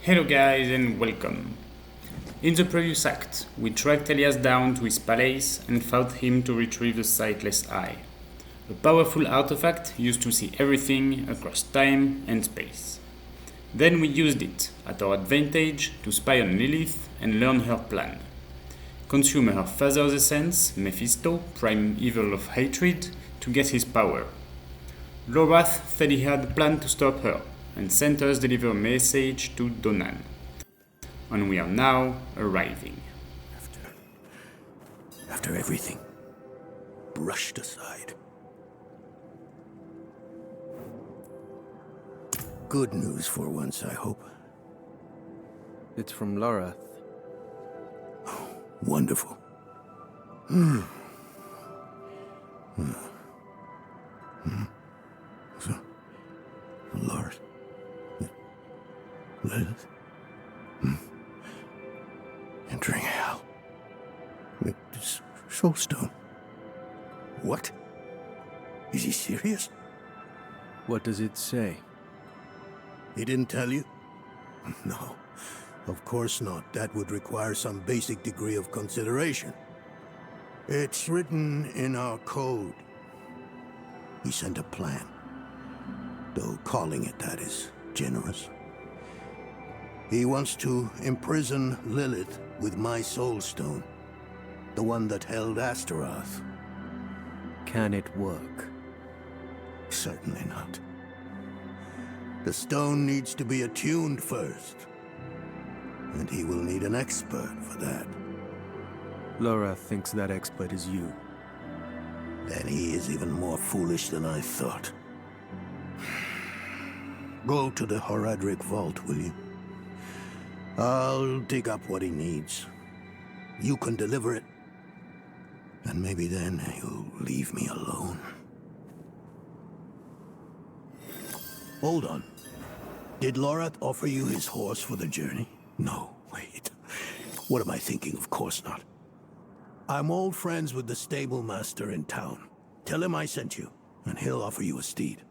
Hello guys and welcome. In the previous act, we tracked Elias down to his palace and fought him to retrieve the sightless eye, a powerful artifact used to see everything across time and space. Then we used it, at our advantage, to spy on Lilith and learn her plan. Consume her father's essence, Mephisto, prime evil of hatred, to get his power. Lorath said he had a plan to stop her, and sent us deliver a message to Donan. And we are now arriving. After everything brushed aside. Good news for once, I hope. It's from Lorath. Wonderful. So, Lord. Lilith. Entering hell. It's Soulstone. What? Is he serious? What does it say? He didn't tell you? No, of course not. That would require some basic degree of consideration. It's written in our code. He sent a plan. Though calling it that is generous. He wants to imprison Lilith with my Soulstone. The one that held Astaroth. Can it work? Certainly not. The stone needs to be attuned first. And he will need an expert for that. Lorath thinks that expert is you. Then he is even more foolish than I thought. Go to the Horadric vault, will you? I'll dig up what he needs. You can deliver it. And maybe then he'll leave me alone. Hold on. Did Lorath offer you his horse for the journey? No, wait. What am I thinking? Of course not. I'm old friends with the stable master in town. Tell him I sent you, and he'll offer you a steed.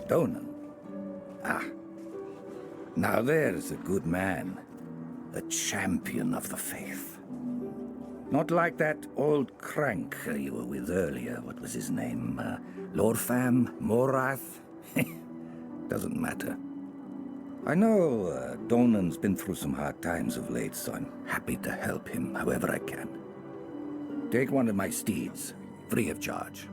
Donan. Ah, now there's a good man. A champion of the faith. Not like that old crank you were with earlier. What was his name? Lord Fam? Morath? Doesn't matter. I know Donan's been through some hard times of late, so I'm happy to help him however I can. Take one of my steeds, free of charge.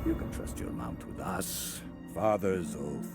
You can trust your mount with us. Father's oath.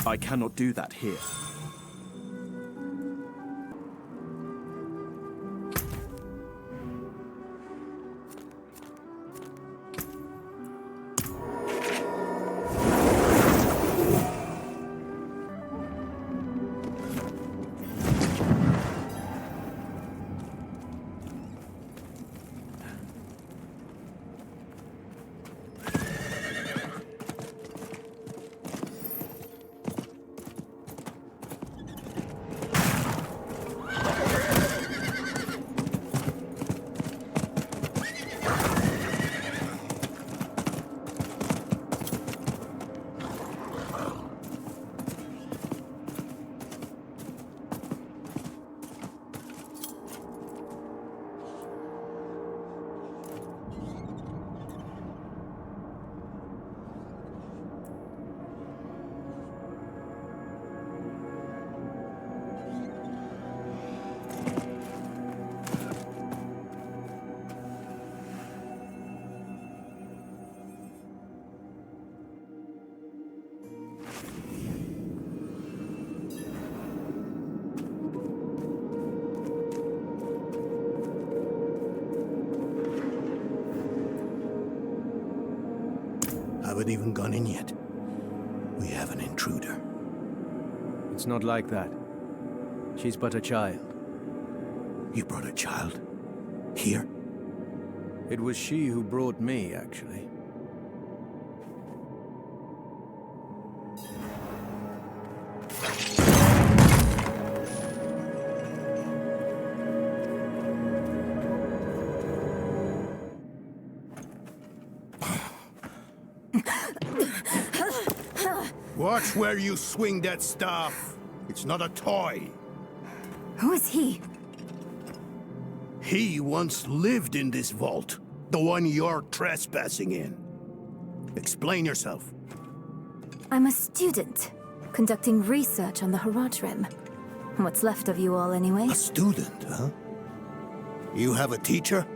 I cannot do that here. haven't even gone in yet. We have an intruder. It's not like that. She's but a child. You brought a child? Here? It was she who brought me, actually. Watch where you swing that staff. It's not a toy. Who is he? He once lived in this vault. The one you're trespassing in. Explain yourself. I'm a student, conducting research on the Rim. What's left of you all, anyway? A student, huh? You have a teacher?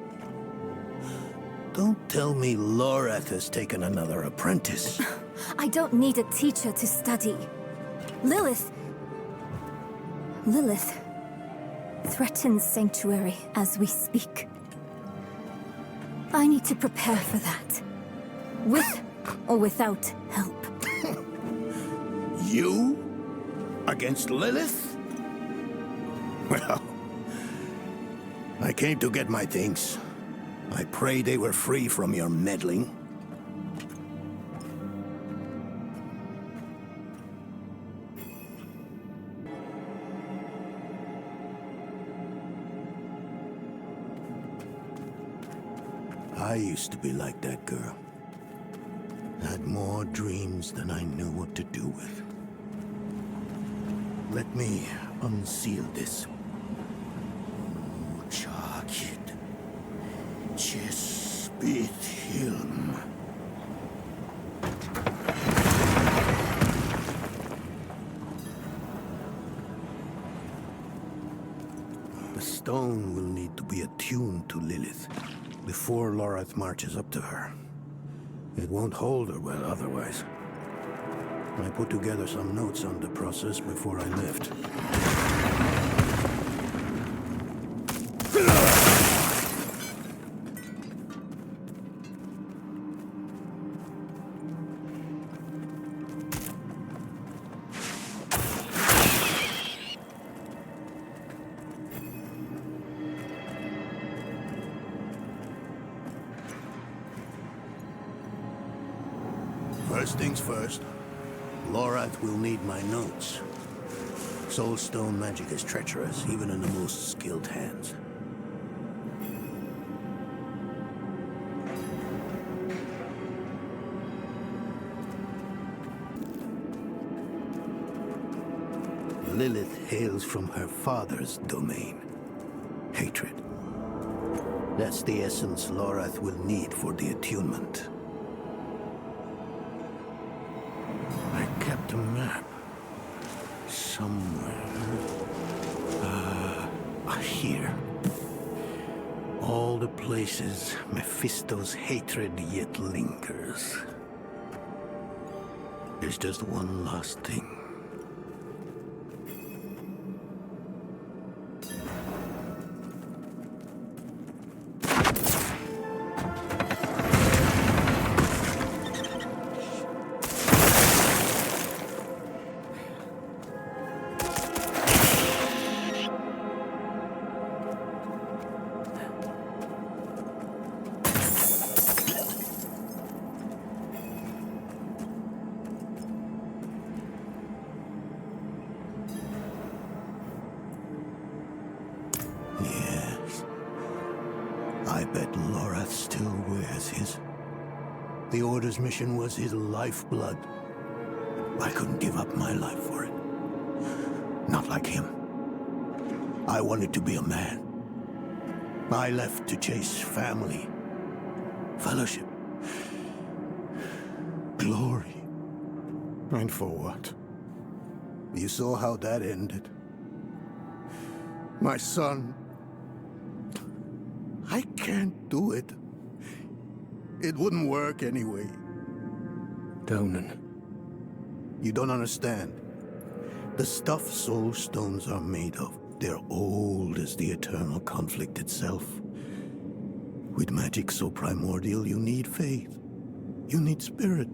Don't tell me Lorath has taken another apprentice. I don't need a teacher to study. Lilith threatens Sanctuary as we speak. I need to prepare for that. With or without help. You? Against Lilith? Well, I came to get my things. I pray they were free from your meddling. I used to be like that girl. Had more dreams than I knew what to do with. Let me unseal this. Chakid. Chespit Hilm. The stone will need to be attuned to Lilith before Lorath marches up to her. It won't hold her well otherwise. I put together some notes on the process before I left. First things first, Lorath will need my notes. Soulstone magic is treacherous, even in the most skilled hands. Lilith hails from her father's domain. Hatred. That's the essence Lorath will need for the attunement. I kept a map. Somewhere. Here. All the places Mephisto's hatred yet lingers. There's just one last thing. Yes. I bet Lorath still wears his. The Order's mission was his lifeblood. I couldn't give up my life for it. Not like him. I wanted to be a man. I left to chase family, fellowship, glory. And for what? You saw how that ended. My son. I can't do it. It wouldn't work anyway. Donan. You don't understand. The stuff soul stones are made of, they're old as the eternal conflict itself. With magic so primordial, you need faith. You need spirit.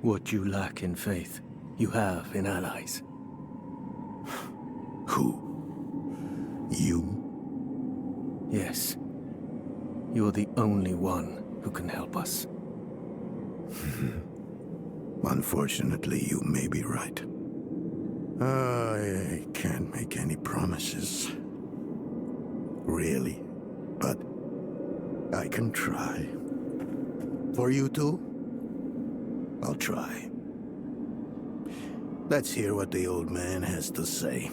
What you lack in faith, you have in allies. Who? You? Yes. You're the only one who can help us. Unfortunately, you may be right. I can't make any promises. Really. But I can try. For you two, I'll try. Let's hear what the old man has to say.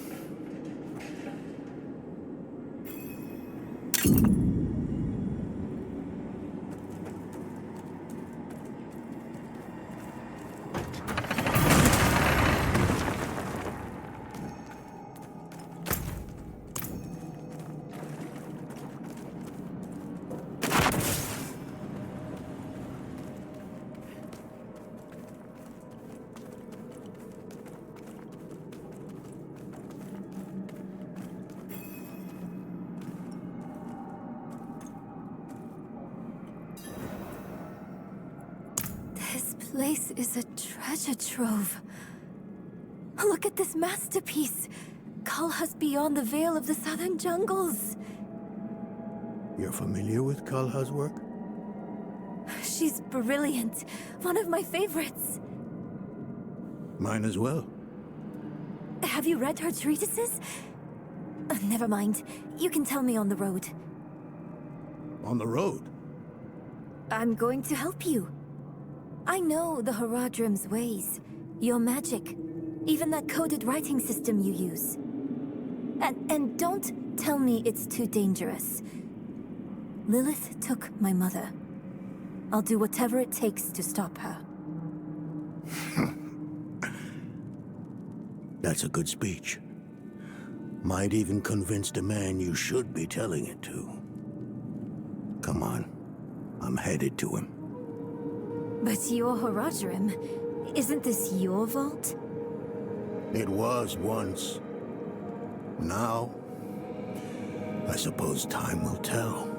This place is a treasure trove. Look at this masterpiece. Kalha's beyond the veil of the southern jungles. You're familiar with Kalha's work? She's brilliant. One of my favorites. Mine as well. Have you read her treatises? Never mind. You can tell me on the road. On the road? I'm going to help you. I know the Haradrim's ways, your magic, even that coded writing system you use. And don't tell me it's too dangerous. Lilith took my mother. I'll do whatever it takes to stop her. That's a good speech. Might even convince the man you should be telling it to. Come on, I'm headed to him. But your Haradrim, isn't this your vault? It was once. Now, I suppose time will tell.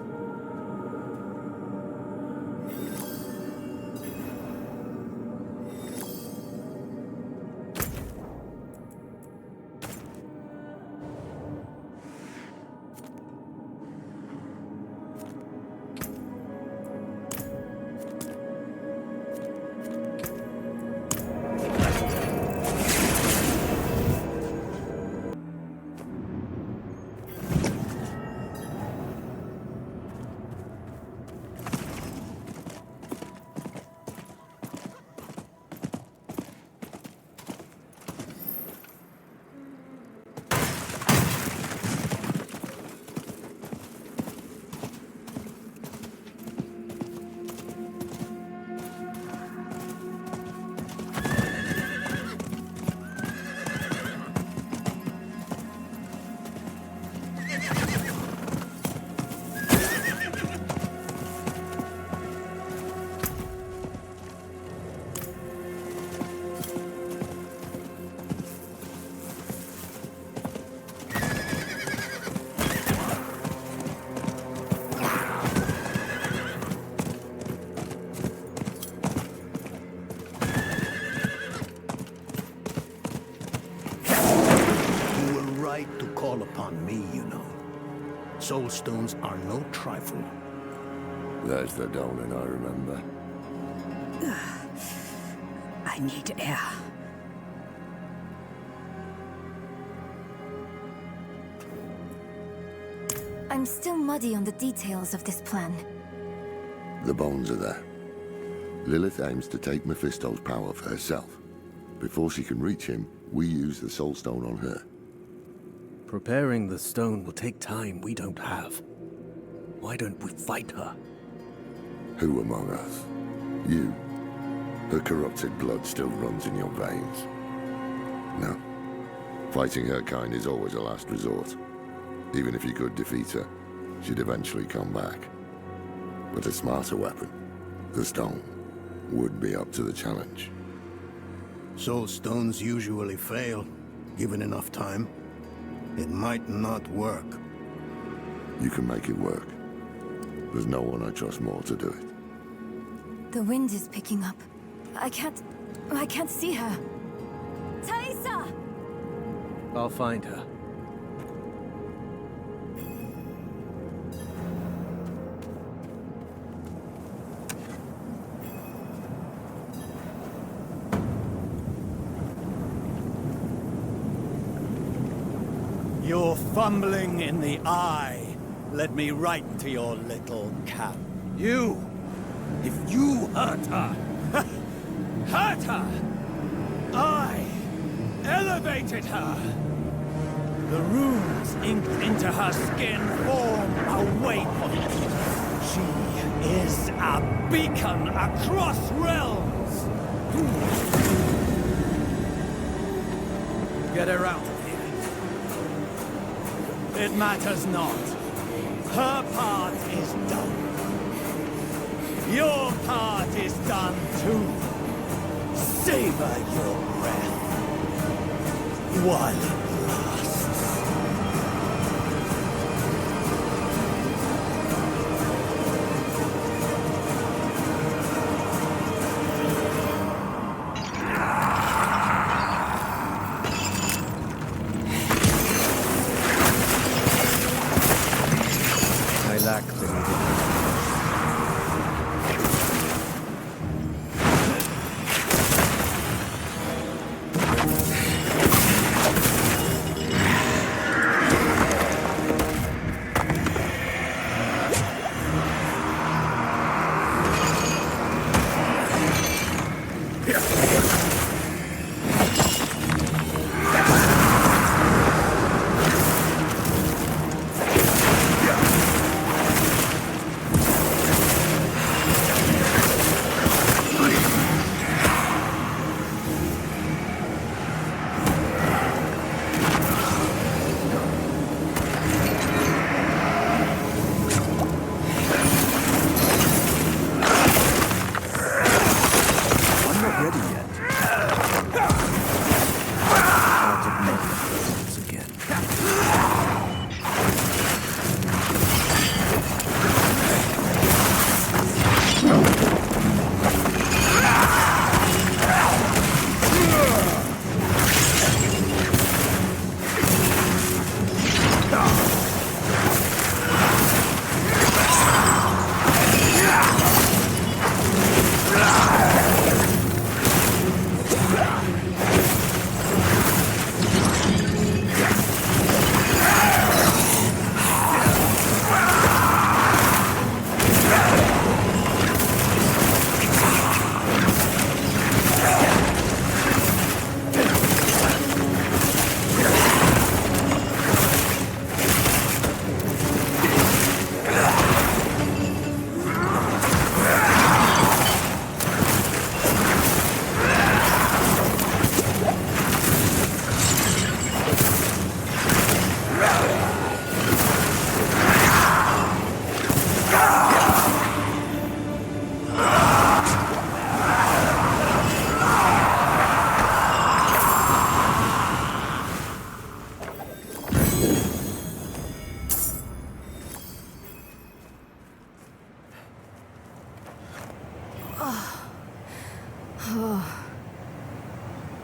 To call upon me, you know. Soul stones are no trifle. That's the Donan I remember. I need air. I'm still muddy on the details of this plan. The bones are there. Lilith aims to take Mephisto's power for herself. Before she can reach him, we use the Soul Stone on her. Preparing the stone will take time we don't have. Why don't we fight her? Who among us? You. Her corrupted blood still runs in your veins. No. Fighting her kind is always a last resort. Even if you could defeat her, she'd eventually come back. But a smarter weapon, the stone, would be up to the challenge. Soul stones usually fail, given enough time. It might not work. You can make it work. There's no one I trust more to do it. The wind is picking up. I can't... I can't see her. Thaisa! I'll find her. Your fumbling in the eye led me right to your little camp. You! If you hurt her! Hurt her! I elevated her! The runes inked into her skin form a waypoint. She is a beacon across realms! Get her out of here. It matters not. Her part is done. Your part is done too. Savor your breath while it lasts. I lack the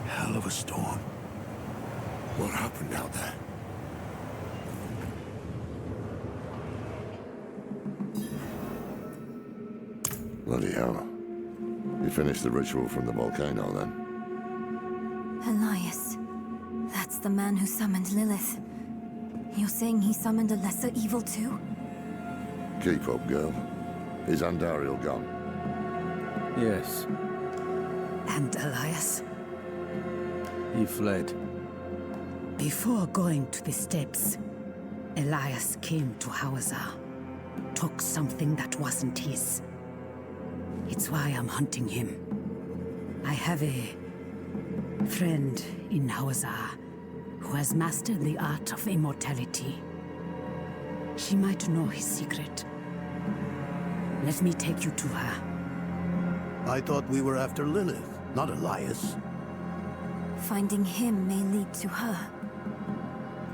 Hell of a storm. What happened out there? Bloody hell. You finished the ritual from the volcano, then? Elias. That's the man who summoned Lilith. You're saying he summoned a lesser evil too? Keep up, girl. Is Andariel gone? Yes, And Elias, he fled. before going to the steps, Elias came to Hawazar, took something that wasn't his. It's why I'm hunting him. I have a friend in Hawazar who has mastered the art of immortality. She might know his secret. Let me take you to her. I thought we were after Lilith, not Elias. Finding him may lead to her.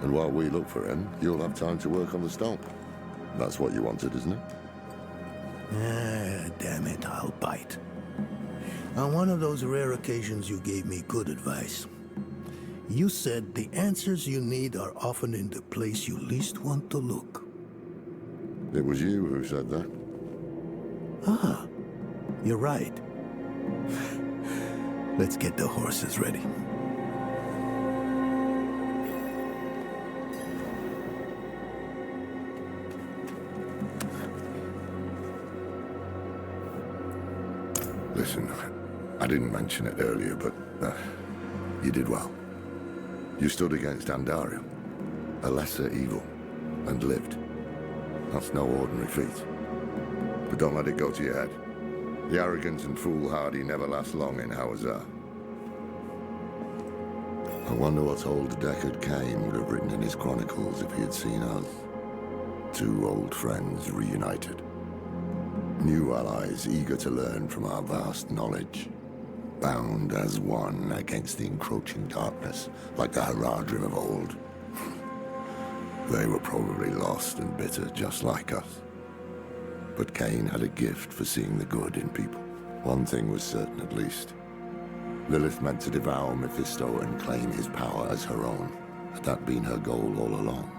And while we look for him, you'll have time to work on the stomp. That's what you wanted, isn't it? Damn it, I'll bite. On one of those rare occasions you gave me good advice. You said the answers you need are often in the place you least want to look. It was you who said that. Ah, you're right. Let's get the horses ready. Listen, I didn't mention it earlier, but you did well. You stood against Andariel, a lesser evil, and lived. That's no ordinary feat. But don't let it go to your head. The arrogance and foolhardy never last long in Hawazar. I wonder what old Deckard Cain would have written in his chronicles if he had seen us. Two old friends reunited. New allies eager to learn from our vast knowledge. Bound as one against the encroaching darkness, like the Haradrim of old. They were probably lost and bitter, just like us. But Cain had a gift for seeing the good in people. One thing was certain, at least. Lilith meant to devour Mephisto and claim his power as her own. Had that been her goal all along?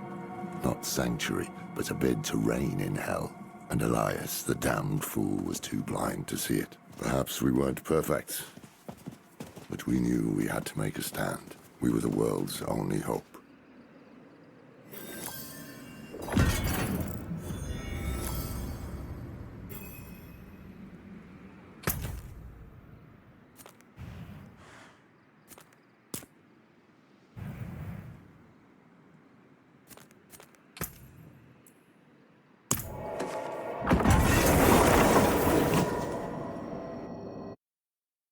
Not sanctuary, but a bid to reign in hell. And Elias, the damned fool, was too blind to see it. Perhaps we weren't perfect. But we knew we had to make a stand. We were the world's only hope.